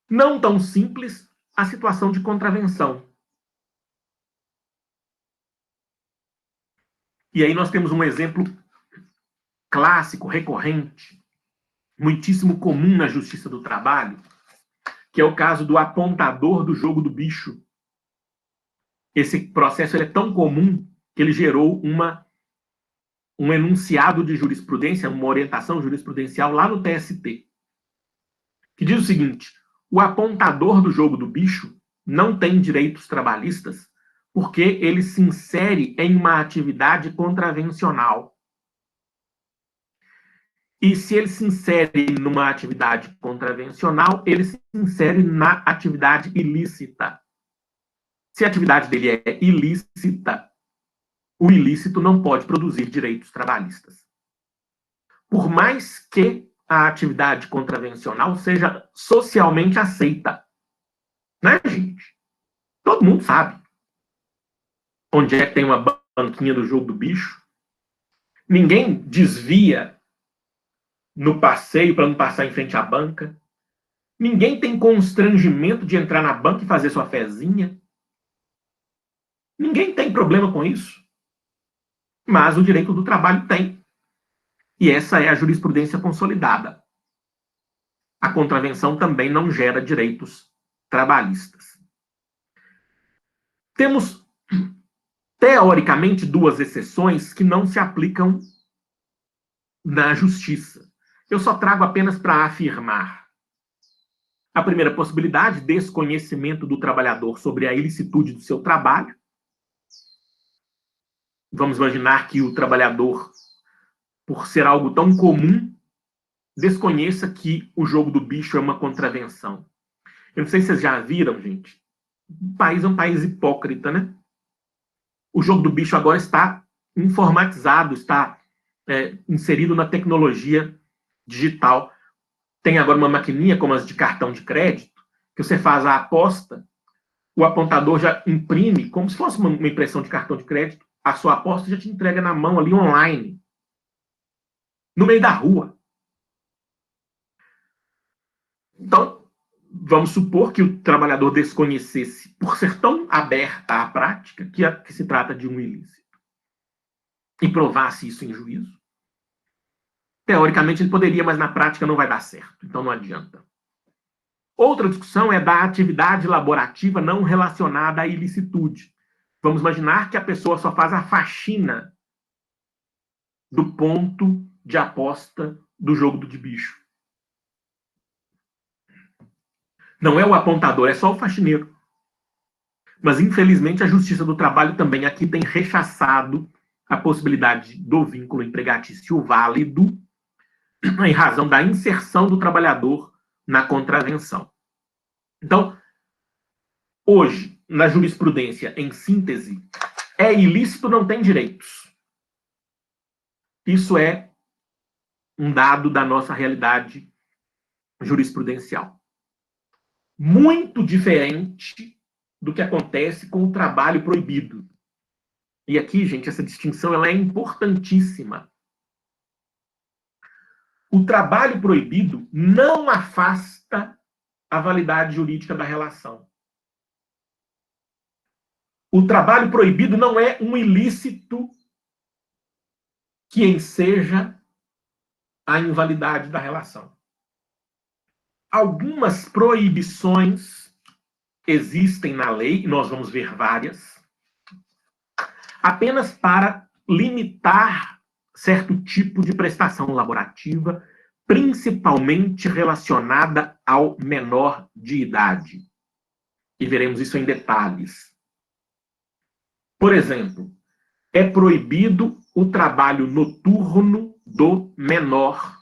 Não tão simples a situação de contravenção. E aí nós temos um exemplo clássico, recorrente, muitíssimo comum na Justiça do Trabalho, que é o caso do apontador do jogo do bicho. Esse processo ele é tão comum que ele gerou um enunciado de jurisprudência, uma orientação jurisprudencial lá no TST, que diz o seguinte: o apontador do jogo do bicho não tem direitos trabalhistas porque ele se insere em uma atividade contravencional. E se ele se insere numa atividade contravencional, ele se insere na atividade ilícita. Se a atividade dele é ilícita, o ilícito não pode produzir direitos trabalhistas. Por mais que a atividade contravencional seja socialmente aceita. Né, gente? Todo mundo sabe onde é que tem uma banquinha do jogo do bicho. Ninguém desvia no passeio para não passar em frente à banca. Ninguém tem constrangimento de entrar na banca e fazer sua fezinha. Ninguém tem problema com isso. Mas o direito do trabalho tem. E essa é a jurisprudência consolidada. A contravenção também não gera direitos trabalhistas. Temos, teoricamente, duas exceções que não se aplicam na justiça. Eu só trago apenas para afirmar. A primeira possibilidade, desconhecimento do trabalhador sobre a ilicitude do seu trabalho. Vamos imaginar que o trabalhador, por ser algo tão comum, desconheça que o jogo do bicho é uma contravenção. Eu não sei se vocês já viram, gente. O país é um país hipócrita, né? O jogo do bicho agora está informatizado, está inserido na tecnologia digital. Tem agora uma maquininha, como as de cartão de crédito, que você faz a aposta, o apontador já imprime, como se fosse uma impressão de cartão de crédito, a sua aposta já te entrega na mão ali online, no meio da rua. Então, vamos supor que o trabalhador desconhecesse, por ser tão aberta à prática, que se trata de um ilícito, e provasse isso em juízo. Teoricamente ele poderia, mas na prática não vai dar certo, então não adianta. Outra discussão é da atividade laborativa não relacionada à ilicitude. Vamos imaginar que a pessoa só faz a faxina do ponto de aposta do jogo de bicho. Não é o apontador, é só o faxineiro. Mas, infelizmente, a Justiça do Trabalho também aqui tem rechaçado a possibilidade do vínculo empregatício válido em razão da inserção do trabalhador na contravenção. Então, hoje, na jurisprudência, em síntese, é ilícito, não tem direitos. Isso é um dado da nossa realidade jurisprudencial. Muito diferente do que acontece com o trabalho proibido. E aqui, gente, essa distinção ela é importantíssima. O trabalho proibido não afasta a validade jurídica da relação. O trabalho proibido não é um ilícito que enseja a invalidade da relação. Algumas proibições existem na lei, e nós vamos ver várias, apenas para limitar certo tipo de prestação laborativa, principalmente relacionada ao menor de idade. E veremos isso em detalhes. Por exemplo, é proibido o trabalho noturno do menor.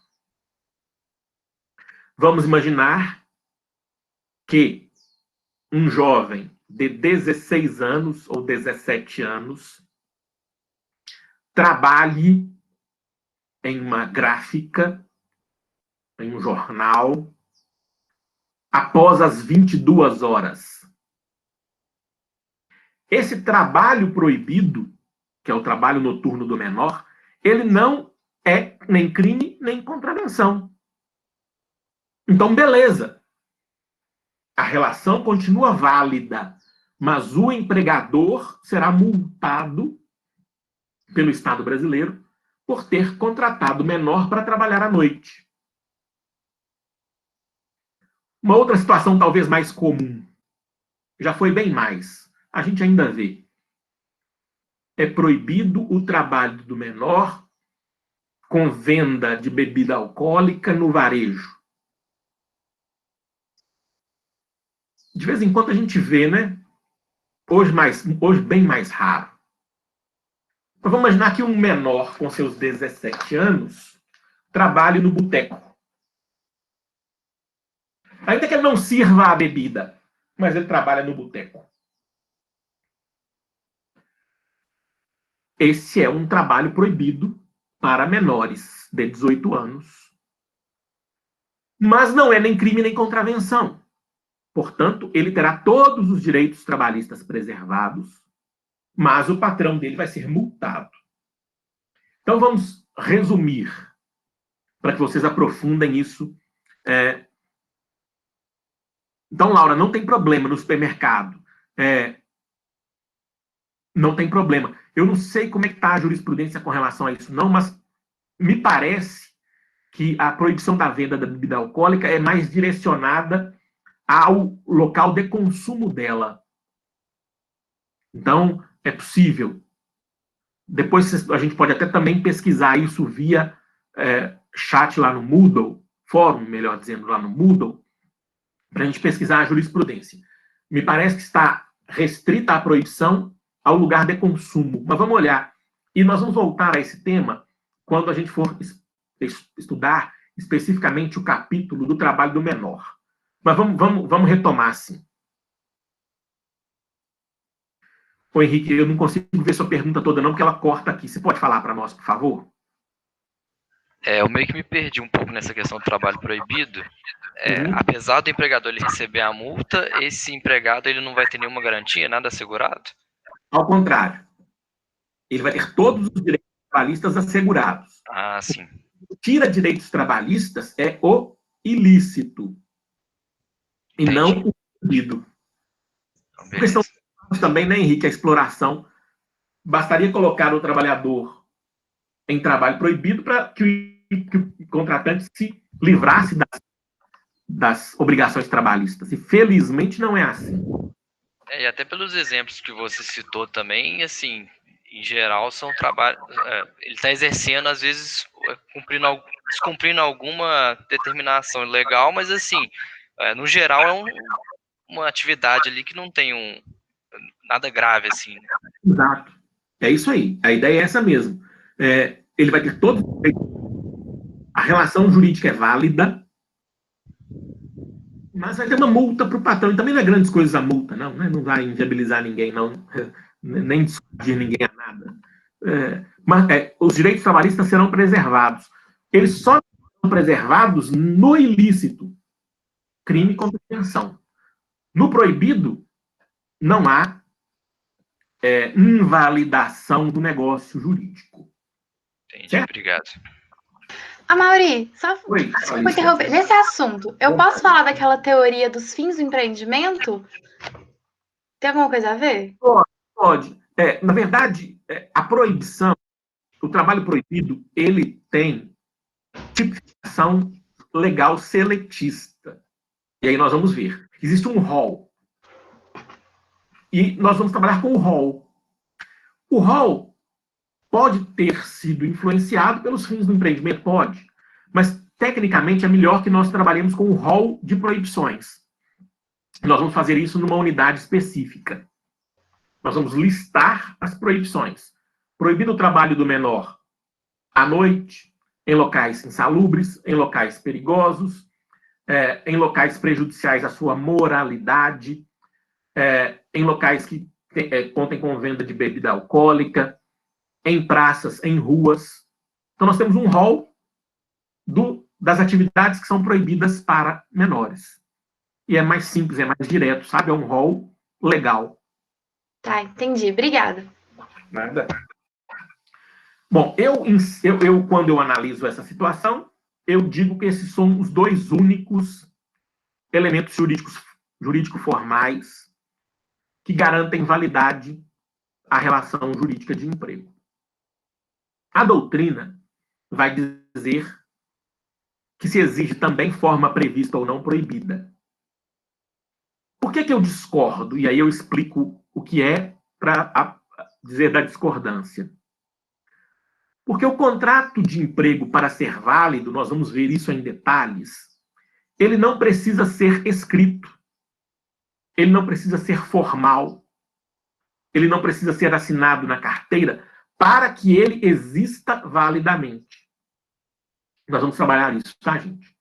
Vamos imaginar que um jovem de 16 anos ou 17 anos trabalhe em uma gráfica, em um jornal, após as 22 horas. Esse trabalho proibido, que é o trabalho noturno do menor, ele não é nem crime, nem contravenção. Então, beleza. A relação continua válida, mas o empregador será multado pelo Estado brasileiro por ter contratado o menor para trabalhar à noite. Uma outra situação talvez mais comum, já foi bem mais, a gente ainda vê. É proibido o trabalho do menor com venda de bebida alcoólica no varejo. De vez em quando a gente vê, né? Hoje bem mais raro. Então, vamos imaginar que um menor com seus 17 anos trabalhe no boteco. Ainda que ele não sirva a bebida, mas ele trabalha no boteco. Esse é um trabalho proibido para menores de 18 anos. Mas não é nem crime nem contravenção. Portanto, ele terá todos os direitos trabalhistas preservados, mas o patrão dele vai ser multado. Então, vamos resumir, para que vocês aprofundem isso. Então, Laura, não tem problema no supermercado. Não tem problema. Eu não sei como é que está a jurisprudência com relação a isso, não, mas me parece que a proibição da venda da bebida alcoólica é mais direcionada ao local de consumo dela. Então, é possível. Depois a gente pode até também pesquisar isso via chat lá no Moodle, fórum, melhor dizendo, lá no Moodle, para a gente pesquisar a jurisprudência. Me parece que está restrita a proibição ao lugar de consumo. Mas vamos olhar. E nós vamos voltar a esse tema quando a gente for estudar especificamente o capítulo do trabalho do menor. Mas vamos retomar, assim. Ô, Henrique, eu não consigo ver sua pergunta toda, não, porque ela corta aqui. Você pode falar para nós, por favor? Eu meio que me perdi um pouco nessa questão do trabalho proibido. Apesar do empregador ele receber a multa, esse empregado ele não vai ter nenhuma garantia, nada assegurado? Ao contrário. Ele vai ter todos os direitos trabalhistas assegurados. Ah, sim. O que tira direitos trabalhistas é o ilícito. E Entendi. não o proibido. Então, questão também, né, Henrique, a exploração. Bastaria colocar o trabalhador em trabalho proibido para que o contratante se livrasse das obrigações trabalhistas. E, felizmente, não é assim. E até pelos exemplos que você citou também, assim, em geral, são trabalhos... ele está exercendo, às vezes, descumprindo alguma determinação legal, mas, assim, no geral, é uma atividade ali que não tem nada grave, assim. Exato. É isso aí. A ideia é essa mesmo. Ele vai ter todos os direitos. A relação jurídica é válida, mas vai ter uma multa para o patrão. E também não é grandes coisas a multa, não. Né? Não vai inviabilizar ninguém, não. Nem discutir ninguém a nada. Mas os direitos trabalhistas serão preservados. Eles só serão preservados no ilícito. Crime contra a intenção. No proibido, não há invalidação do negócio jurídico. Entendi, certo? Obrigado. Mauri, só desculpa interromper. Nesse assunto, eu posso falar daquela teoria dos fins do empreendimento? Tem alguma coisa a ver? Pode. Na verdade, a proibição, o trabalho proibido, ele tem tipificação legal seletista. E aí nós vamos ver. Existe um rol. E nós vamos trabalhar com o rol. O rol pode ter sido influenciado pelos fins do empreendimento? Pode. Mas, tecnicamente, é melhor que nós trabalhemos com o rol de proibições. Nós vamos fazer isso numa unidade específica. Nós vamos listar as proibições. Proibido o trabalho do menor à noite, em locais insalubres, em locais perigosos, em locais prejudiciais à sua moralidade, em locais que contem com venda de bebida alcoólica, em praças, em ruas. Então, nós temos um rol das atividades que são proibidas para menores. E é mais simples, é mais direto, sabe? É um rol legal. Tá, entendi. Obrigada. Nada. Bom, eu quando eu analiso essa situação, eu digo que esses são os dois únicos elementos jurídico-formais que garantem validade à relação jurídica de emprego. A doutrina vai dizer que se exige também forma prevista ou não proibida. Por que eu discordo? E aí eu explico o que é para dizer da discordância. Porque o contrato de emprego, para ser válido, nós vamos ver isso em detalhes, ele não precisa ser escrito, ele não precisa ser formal, ele não precisa ser assinado na carteira para que ele exista validamente. Nós vamos trabalhar isso, tá, gente?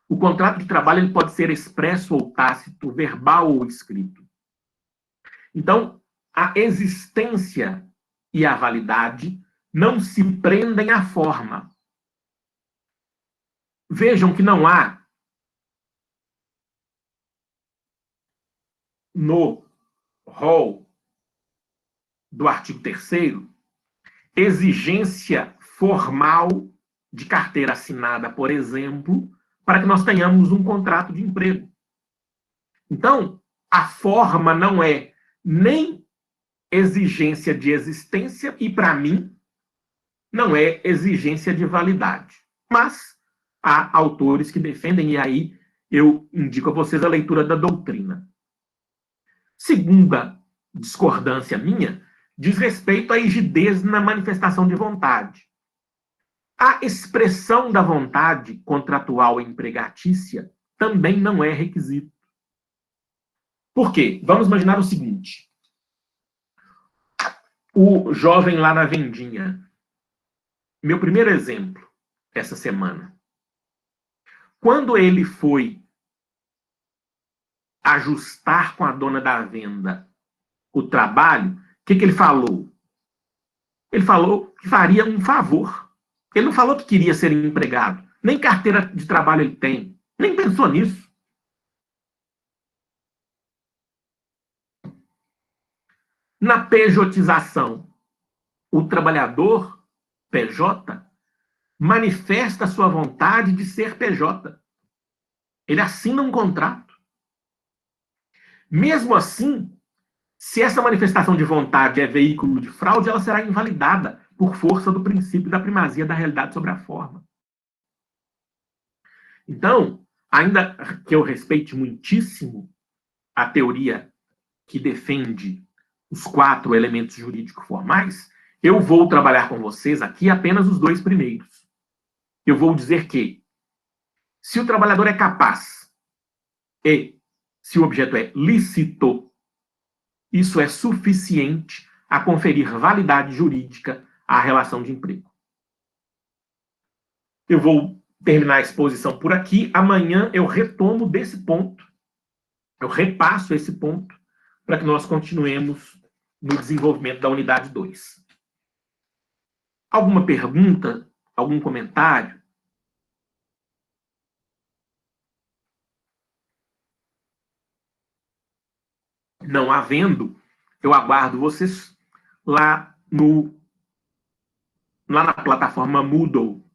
O contrato de trabalho ele pode ser expresso ou tácito, verbal ou escrito. Então, a existência e a validade não se prendem à forma. Vejam que não há no rol do artigo 3º exigência formal de carteira assinada, por exemplo, para que nós tenhamos um contrato de emprego. Então, a forma não é nem exigência de existência e, para mim, não é exigência de validade. Mas há autores que defendem, e aí eu indico a vocês a leitura da doutrina. Segunda discordância minha diz respeito à rigidez na manifestação de vontade. A expressão da vontade contratual empregatícia também não é requisito. Por quê? Vamos imaginar o seguinte. O jovem lá na vendinha. Meu primeiro exemplo, essa semana. Quando ele foi ajustar com a dona da venda o trabalho, o que ele falou? Ele falou que faria um favor. Ele não falou que queria ser empregado. Nem carteira de trabalho ele tem. Nem pensou nisso. Na pejotização, o trabalhador PJ manifesta a sua vontade de ser PJ. Ele assina um contrato. Mesmo assim, se essa manifestação de vontade é veículo de fraude, ela será invalidada por força do princípio da primazia da realidade sobre a forma. Então, ainda que eu respeite muitíssimo a teoria que defende os 4 elementos jurídicos formais, eu vou trabalhar com vocês aqui apenas os 2 primeiros. Eu vou dizer que, se o trabalhador é capaz e se o objeto é lícito, isso é suficiente a conferir validade jurídica à relação de emprego. Eu vou terminar a exposição por aqui. Amanhã eu retomo desse ponto, eu repasso esse ponto, para que nós continuemos no desenvolvimento da unidade 2. Alguma pergunta? Algum comentário? Não havendo, eu aguardo vocês lá na plataforma Moodle.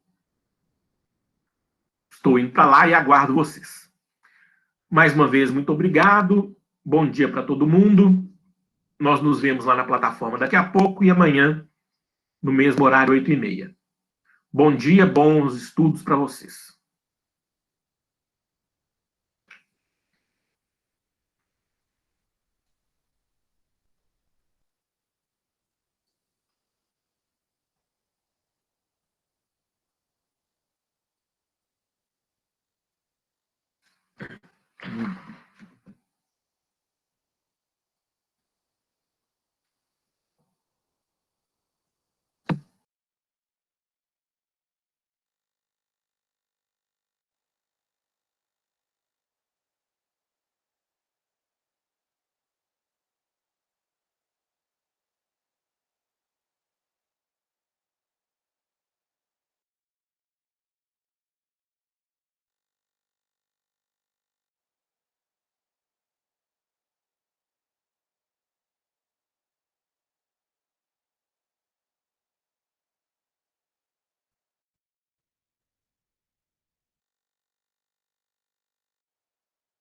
Estou indo para lá e aguardo vocês. Mais uma vez, muito obrigado. Bom dia para todo mundo. Nós nos vemos lá na plataforma daqui a pouco e amanhã, no mesmo horário, 8h30. Bom dia, bons estudos para vocês.